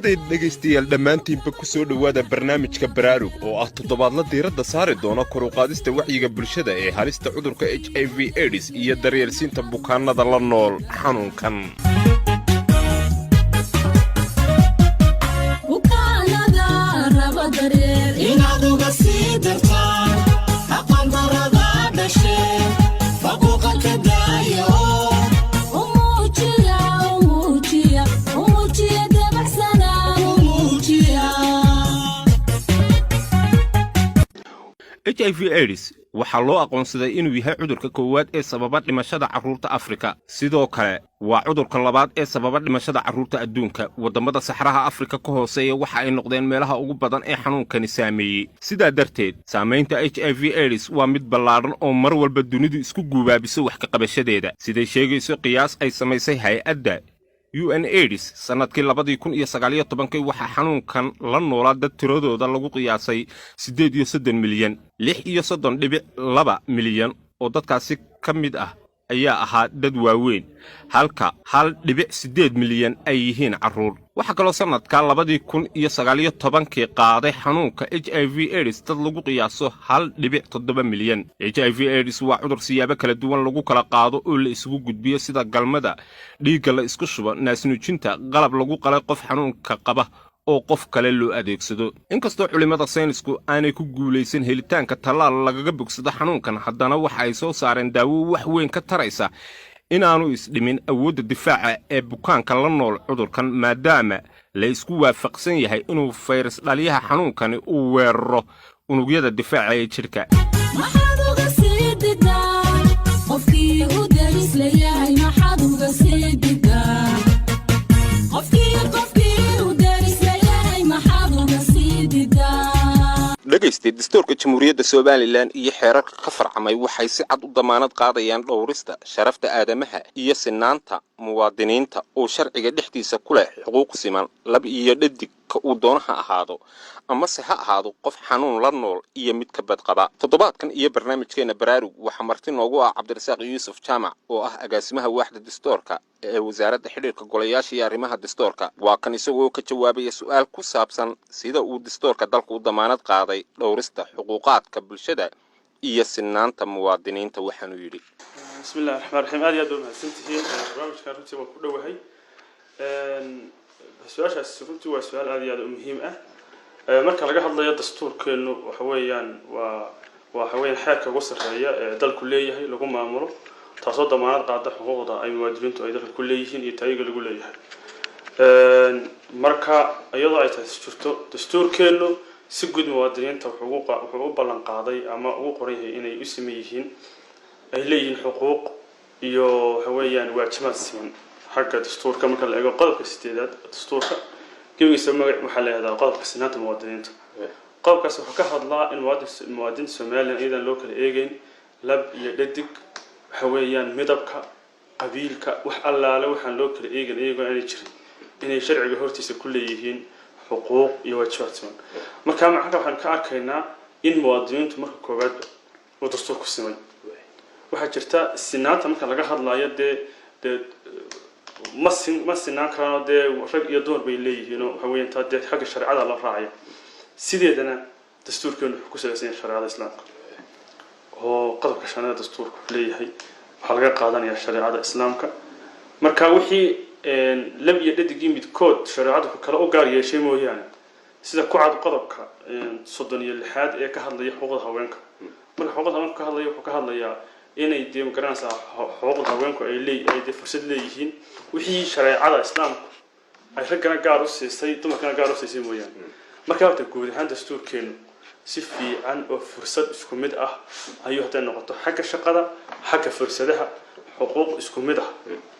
saaxiibaday dhegaystayaal dhammaantiinba ku soo dhowaada barnaamijka baraarug oo ah toddobaadla diiradda saari doona kor u qaadista wacyiga bulshada ee halista cudurka HIV/AIDS iyo daryeelsiinta bukaannada la nool xanuunkan. HIV/AIDS waxaa loo aqoonsaday inuu yahay cudurka koowaad ee sababa dhimashada carruurta Afrika. Sidoo kale waa cudurka labaad ee sababa dhimashada carruurta adduunka. Wadamada saxaraha Afrika ka hooseeya waxa ay noqdeen meelaha ugu badan ee xanuunkani saameeyay. Sidaa darteed, saamaynta HIV/AIDS waa mid ballaaran oo mar walba dunidu isku guubaabiso wax ka qabashadeeda. Siday sheegayso qiyaas ay samaysay hay'adda UNAIDS sanadkii 2019 waxaa xanuunkan la noolaa dad tiradooda lagu qiyaasay 8 milyan. 36.2 milyan oo dadkaasi ka mid ah ayaa ahaa dad waaweyn, halka 1.8 milyan ay yihiin carruur. waxaa kaloo sanadka 2019 qaaday xanuunka HIV/AIDS dad lagu qiyaaso 1.7 milyan. HIV/AIDS waa cudur siyaabo kala duwan lagu kala qaado oo la isugu gudbiyo sida galmada, dhiigga la isku shubo, naasnuujinta, qalab lagu qalay qof xanuunka qaba oo qof kale loo adeegsado. Inkastoo culimada saynisku aanay ku guulaysan helitaanka tallaal lagaga bogsado xanuunkan, haddana waxa ay soo saareen daawo wax weyn ka taraysa inaanu isdhimin awoodda difaaca ee bukaanka la nool cudurkan, maadaama la isku waafaqsan yahay inuu fayras dhaliyaha xanuunkani uu weeraro unugyada difaaca ee jidhka. dhegaysta dastuurka Jamhuuriyadda Soomaaliland iyo xeerarka ka farcamay waxay si cad u damaanad qaadayaan dhowrista sharafta aadamaha iyo sinaanta muwaadiniinta oo sharciga dhexdiisa ku leh xuquuq siman lab iyo dhadig ka uu doonaha ahaado ama se ha ahaado qof xanuun la nool iyo mid ka badqaba. toddobaadkan iyo barnaamijkeena baraarug waxa marti noogu ah Cabdirasaaq Yuusuf Jaamac oo ah agaasimaha waaxda dastuurka ee wasaaradda xiriirka golayaasha iyo arrimaha dastuurka. waa kan isagoo ka jawaabaya su'aal ku saabsan sida uu dastuurka dalku u damaanad qaaday dhowrista xuquuqaadka bulshada iyo sinaanta muwaadiniinta. waxaanu yidhi bismillaahir rahmaanir rahiim. aad iyo aad u mahadsantihiin barnaamijkan runtii waa ku dhowahay. su'aashaas runtii waa su'aal aad iyo aad u muhiim ah. marka laga hadlayo dastuurkeenu waxa weeyaan waa xeerka ugu sarreeya ee dalku leeyahay lagu maamulo, taasoo damaanad qaada xuquuqda ay muwaadiniintu ay dalka ku leeyihiin iyo taageerada lagu leeyahay. marka iyadoo ay tahay jirto dastuurkeenu si guud muwaadiniinta wuxuu u ballan qaaday ama ugu qoran yahay inay u sameeyeen ay leeyihiin xuquuq iyo waxa weeyaan waajibaad siman xagga dastuurka. marka la eego qodobka 8aad dastuurka gebigiisa magac waxa la yiraahdaa qodobka sinaanta muwaadiniinta. qodobkaas wuxuu ka hadlaa in muwaadiniinta Soomaaliland iyadan loo kala eegayn lab iyo dhadig, waxa weeyaan midabka, qabiilka, wax allaale waxaan loo kala eegan iyagoo aanay jirin inay sharciga hortiisa ku leeyihiin xuquuq iyo waajibaad siman. marka waxaan ka arkaynaa in muwaadiniintu marka koobaad uu dastuurku simay. waxaa jirta sinaanta marka laga hadlayo ma sinaan karaan dee rag iyo dumar bay leeyihiin oo waxa weeyaan taa xagga sharciga la raacay. sideedana dastuurkeenu wuxuu ku saleysan yahay sharciga islaamka oo qodobka shanaad dastuurku leeyahay waxa laga qaadanayaa sharciga islaamka. marka wixii lab iyo dhadigii midkood sharciga kala u gaar yeeshay mooyaan sida ku cad qodobka 36aad ee ka hadlaya xuquuqda haweenka. marka xuquuqda haweenka ka hadlaya wuxuu ka hadlayaa inay deegaanka xuquuqda haweenku ay leeyihiin fursad leeyihiin wixii sharciga islaamku ay ragana gaar u siisay dumarkana gaar u siisay mooyaan. marka horta guud ahaan dastuurkeenu si fiican oo fursad isku mid ah ayuu hadda noqoto xagga shaqada, xagga fursadaha, xuquuq isku mid ah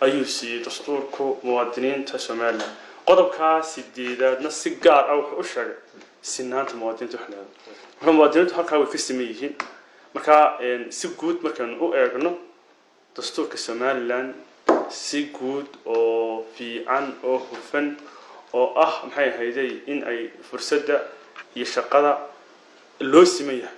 ayuu siiyay dastuurku muwaadiniinta Soomaaliland. qodobka 8aadna si gaar ah wuxuu u sheegay sinaanta muwaadiniinta waxna. marka muwaadiniintu halka way ka sameeyeen. marka si guud markaan u eegno dastuurka Soomaaliland si guud oo fiican oo hufan oo ah maxay ahaydey in ay fursadda iyo shaqada loo simeeyaa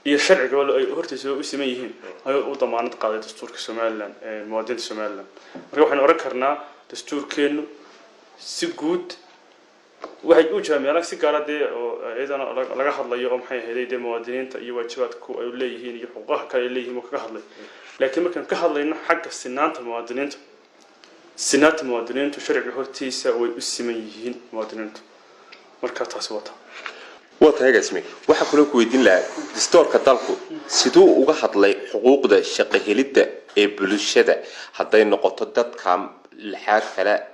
iyo sharciga ay hortiisa u simeeyeen ay u damaanad qaaday dastuurka Soomaaliland ee muwaadiniinta Soomaaliland. marka waxaan oran karnaa dastuurkeenu si guud waxay u jaamiyaan si gaar ah oo ayadana laga hadlayo oo maxay ahayd muwaadiniinta iyo waajibaadku ay leeyihiin iyo xuquuqaha kale ay leeyihiin oo ka hadlay laakiin markaan ka hadlayno xagga sinaanta muwaadiniintu sharciga hortiisa way u siman yihiin muwaadiniintu marka taasi wata وتهاجسمي وحكوا لكم يدين لا دستور كتالكو سدو وجا هتلاقي حقوق ده شق هلدة بلوشة حتى النقطة ده كام الحاج فلا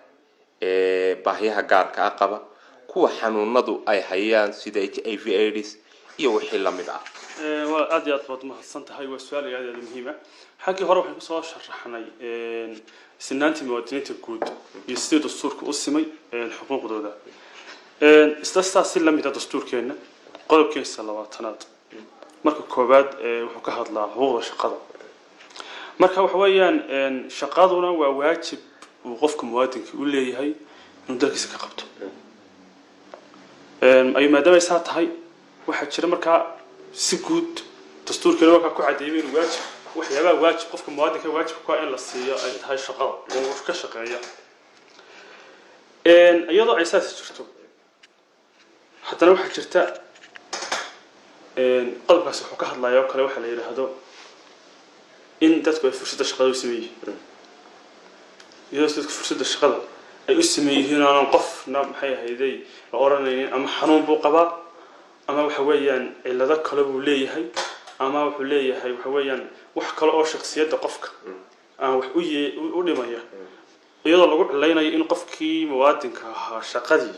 بهيها جار كعقبة كوا حنون نضو أي حيان سيدايت أي في إيريس يوحي لمدة وأدي أطلب ما حصلت هاي والسؤال هذا المهمة حكي هروح نصور شرحنا سنانتي مواطنين الكود يستيد الصور كأسمي الحقوق ده استأسس لم يتدستور كينا قلب كين الصلواتنات مركب كوباد وحكاها الله هو شقاده مركب حويان شقادنا وواجب وقفكم موادك يقول لي هاي ندرك سكقبته أي ما دام يساعد هاي واحد شري مركب سكوت دستور كينا وكا كعديمين واجب وحيابا واجب قفكم موادك واجب كائن للصيا هاي شقاده وشكا شقايا أيضا أساس جرتو حتى لو حكيت قلب بس حكاه الله يوكل وحلا يرهدو إن تذكر فرصة الشغل وسميه إذا تذكر فرصة الشغل أي اسميه هنا نقف نام حياة هذي أوراني أما حنون بوقبا أما وحويا إلا ذاك قلبه ليه هاي أما وحليه هاي وحويا وحكى له شخصيات قفك وحوي ودي ما هي إذا لو قلنا لنا إن قفكي موادك شقدي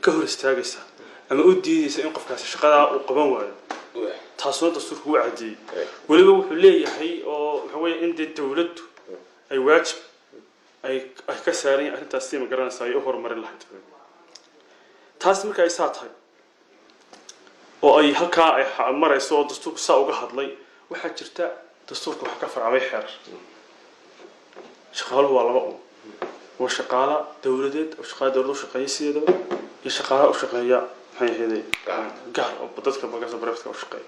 كهر استاجسها أما أودي سينقف كاس الشقة وقبان واحد تصنيف الدستور هو عادي ولو حليه هي أو هو عند الدولة أي واجب أي كسرين عشان تسليم قرن ساي أهور مر الواحد تاسم كايسات هاي أو أي هكا مر يسوى الدستور ساق واحد لي واحد جرتا دستور كحكا فرعمي حر شغال هو على بقى وشقالة دولة أو شقالة دولة شقية سيدة يشقالة أو شقية هاي هذي قهر أو بدتك بقى زبرفتك أو شقية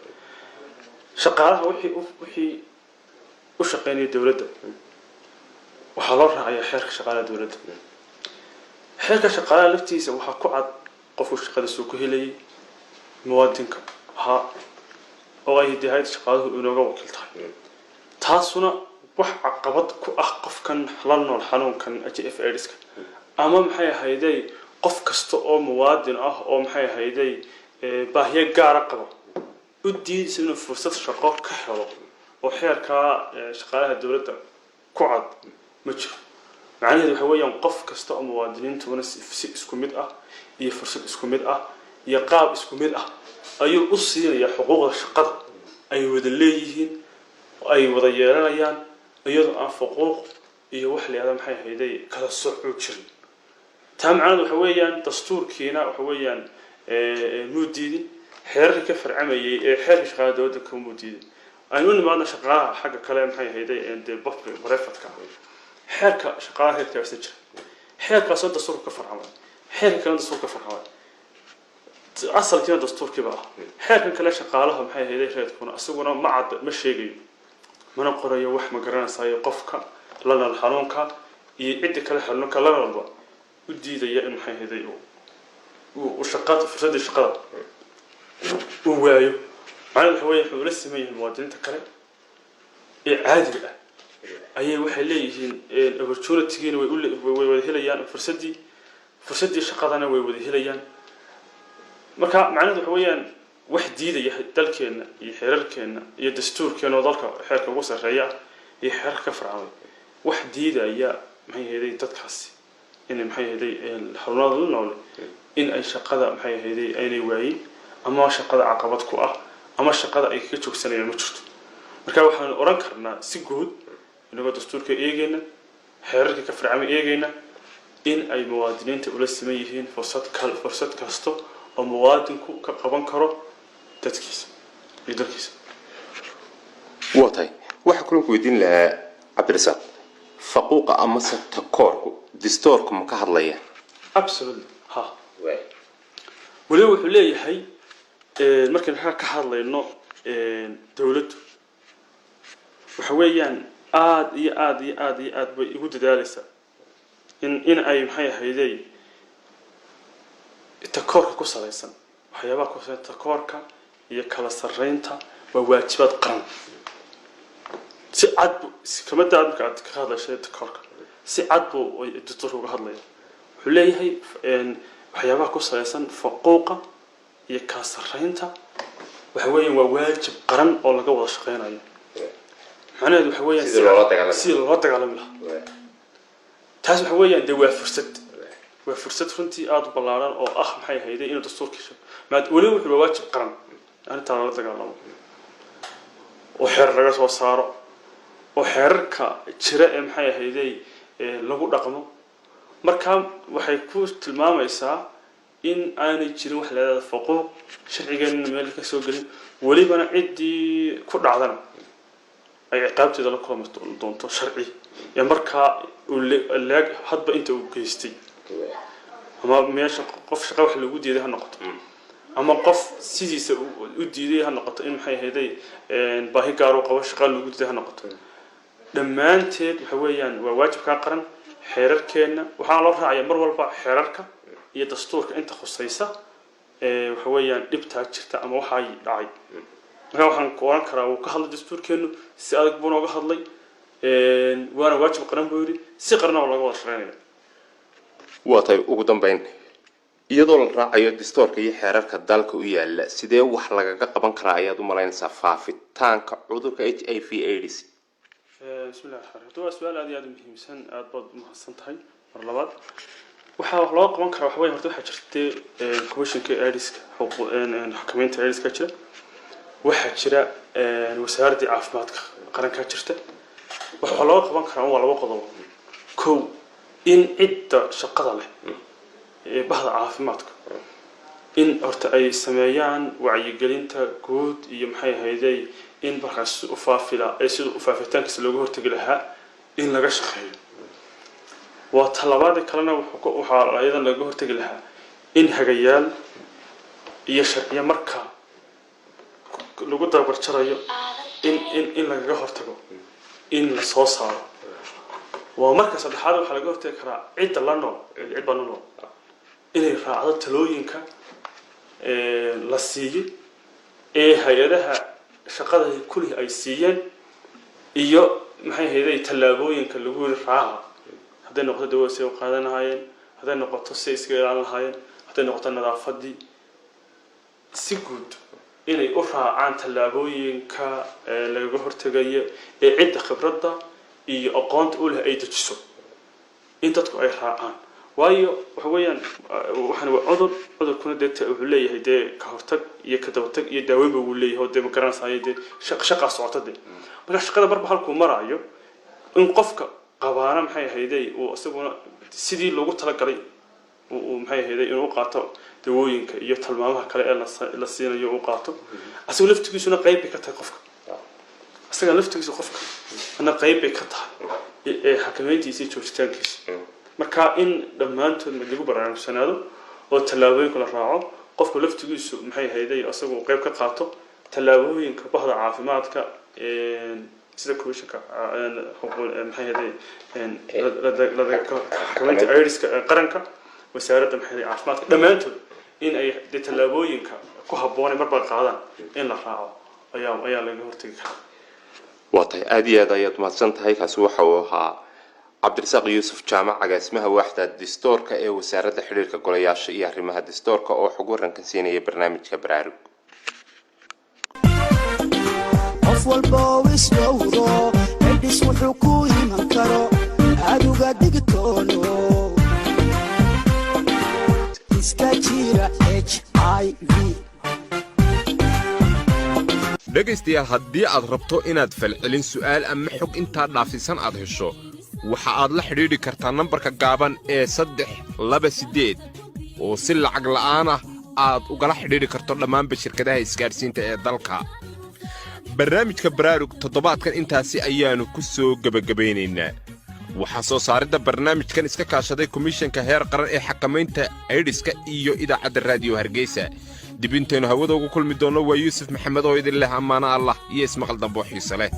شقالة وحي وشقيني دولة وحضرها على حركة شقالة دولة حركة شقالة لفتيس وحقعد قفوا شقالة سوق هلي موادنك ها أو أي دهاية شقالة ونوجا وكلتها تاسونا wax caqabad ku ah qofkan la nool xanuunkan HF AIDS ama maxay hayday qof kasta oo muwaadin ah oo maxay hayday baahiyo gaar ah qabo u diiday inuu fursad shaqo ka helo oo xeerka shaqaalaha dawladda ku cad ma jiro macnaheedu waxa weeyaan qof kasta oo muwaadiniintu si isku mid ah iyo fursad isku mid ah iyo qaab isku mid ah ayuu u siinayaa xuquuqda shaqada ay wada leeyihiin ay wada yeelanayaan iyadoo aan xuquuq iyo wax leeyahay maxay hayday kala socod jirin taamacadu waxa weeyaan dastuurkiina waxa weeyaan mudiidin xeerarka ka farcamayay ee xeerka shaqada dawladda ka mudiidin aynu nimaadna shaqaalaha xagga kale maxay hayday ee bafka bareefadka xeerka shaqaalaha heerka jira xeerkaas oo dastuurka ka farcamay xeerka kale dastuurka ka farcamay asalkiina dastuurkii baa xeerka kale shaqaalaha maxay hayday reedkuna asaguna ma cad ma sheegayo mana qorayo wax ma garanaysayo qofka lana xanuunka iyo cid kale xanuunka la walba u diidaya in maxay hayday oo shaqada fursada shaqada oo waayo macnaheedu waxa weeye la sameeyay muwaadiniinta kale ee caadiga ah ayay waxay leeyihiin opportunity-giina way wada helayaan fursadii shaqadana way wada helayaan marka macnaheedu waxa weeyaan wax diidaya dalkeena iyo xeerarkeena iyo dastuurkeena oo dalka xeerka ugu sareeya iyo xeerka farcamay wax diidaya maxay heeday dadkaasi in maxay heeday xarunada nool in ay shaqada maxay heeday aynay waayeen ama shaqada caqabad ku ah ama shaqada ay ka joogsanayaan ma jirto marka waxaan oran karnaa si guud inagoo dastuurka eegayna xeerarka ka farcamay eegayna in ay muwaadiniinta ula siman yihiin fursad kasto oo muwaadinku ka qaban karo تدكيس يدركيس واتاي waxa kulun ku weydiin lahaa Cabdirasaq faquuqa ama takoorku dastuurku ka hadlaya absolutely ha wali wuxuu leeyahay markaan ka hadlayno dawladdu waxa weeyaan aad bay ugu dadaalaysaa in ay maxay hayday takoorka ku salaysan waxyaabaha ku salaysan takoorka iyo kala sarreynta waa waajibaad qaran si cad kama daadka aad ka hadlashay takoorka si cad buu dastuurka uga hadlaya wuxuu leeyahay waxyaabaha ku salaysan faquuqa iyo kala sarreynta waxa weeyaan waa waajib qaran oo laga wada shaqeynayo macnaheedu waxa weeyaan si loo dagaalami lahaa taas waxa weeyaan dee waa fursad runtii aad u ballaaran oo ah maxay ahayd inuu dastuurkiisa weli wuxuu waajib qaran arrinta la dagaalamo oo xeer laga soo saaro oo xeerarka jira ee maxay ahayd lagu dhaqmo marka waxay ku tilmaamaysaa in aanay jirin wax la yiraahdo faquuq sharcigeena meel ka soo galin walibana cidii ku dhacdana ay ciqaabteeda la kulmi doonto sharci ee marka leeg hadba inta uu geystay ama meesha qof shaqo wax lagu diiday ha noqoto ama qof sidiisa u diiday ha noqoto in maxay ahayd baahi gaar oo qabo shaqo lagu diiday ha noqoto dhammaanteed waxa weeyaan waa waajib ka qaran xeerarkeena waxaa loo raacayaa mar walba xeerarka iyo dastuurka inta khusaysa waxa weeyaan dhibta jirta ama waxa ay dhacay marka waxaan ku oran karaa uu ka hadlay dastuurkeenu si adag buu nooga hadlay waana waajib qaran buu yiri si qaran oo laga wada shaqeynayo waatay ugu dambeyn iyadoo la raacayo dastuurka iyo xeerarka dalka u yaala sidee wax lagaga qaban karaa ayaad u malaynaysaa faafitaanka cudurka HIV/AIDS بسم الله الرحمن الرحيم waa su'aal aad muhiimsan aad baad mahadsantahay mar labaad waxa loo qaban karaa waxa weey horta waxa jirtay commissionka AIDS-ka xakameynta AIDS-ka jira waxa jira wasaaradda caafimaadka qaranka jirta waxa loo qaban karaa waa laba qodob kow in cidda shaqada leh ee bahda caafimaadka in horta ay sameeyaan wacyigelinta guud iyo maxay ahaydey in markaas u faafila ay sidoo u faafitaankiisa looga hortagi lahaa in laga shaqeeyo waa talabaad kalena waxa ayada laga hortagi lahaa in hagayaal iyo sharciyo marka lagu dabar jarayo in laga hortago in la soo saaro waa marka saddexaad waxa laga hortagi karaa cid la nool cid baan nool inay raacdo talooyinka la siiyay ee hay'adaha shaqada kulli ay siiyeen iyo maxay ahayd talaabooyinka lagu raaco haday noqoto dawladda oo qaadanaayeen haday noqoto si iska ilaalin lahaayeen haday noqoto nadaafadii si guud inay u raacaan talaabooyinka laga hortagayo ee cid khibradda iyo aqoonta u leh ay dajiso in dadku ay raacaan waayo waxa weeyaan waxaan waa cudurkuna deegta wuxuu leeyahay dee ka hortag iyo ka dabatag iyo daaweyn buu leeyahay oo demokraansaayay dee shaqa socotade marka shaqada marba halku marayo in qofka qabaana maxay ahaydey uu asaguna sidii loogu tala galay uu maxay ahaydey inuu qaato dawooyinka iyo tilmaamaha kale ee la siinayo uu qaato asagoo laftigiisuna qayb ka tahay qofka asaga laftigiisu qofka ana qayb ka tahay ee xakameyntiisa iyo joogitaankiisa marka in dhamaantood lagu baraarugsanaado oo talaabooyinka la raaco qofka laftigiisu maxay ahaydey asagoo qayb ka qaato talaabooyinka bahda caafimaadka sida commissionka maxay ahaydey xakameynta AIDS-ka qaranka wasaaradda maxay caafimaadka dhamaantood in ay talaabooyinka ku habboon marba qaadaan in la raaco ayaa laga hortagi karaa waatay aad iyo aad ayaad mahadsantahay kaasi waxa uu ahaa cabdirasaaq yuusuf jaamac agaasimaha waaxda dastuurka ee wasaaradda xiriirka golayaasha iyo arrimaha dastuurka oo xog waranka siinaya barnaamijka baraarug qof walba isdhowro xidhis wuxuu ku iman karo aduga digtoono iska jira HIV dhegaystayaal haddii aad rabto inaad falcelin su'aal ama xog intaa dhaafisan aad hesho waxa aad la xidhiidhi kartaa nambarka gaaban ee 328 oo si lacag la'aan ah aad ugala xidhiidhi karto dhammaanba shirkadaha isgaadhsiinta ee dalka barnaamijka baraarug toddobaadkan intaasi ayaannu ku soo gebagabaynaynaa waxaa soo saaridda barnaamijkan iska kaashaday komishanka heer qaran ee xakamaynta AIDS-ka iyo idaacadda raadiyo hargeysa dib intaynu hawada ugu kulmi doonno waa yuusuf maxamed oo idin leh ammaano allah iyo ismaqal dambo xiise leh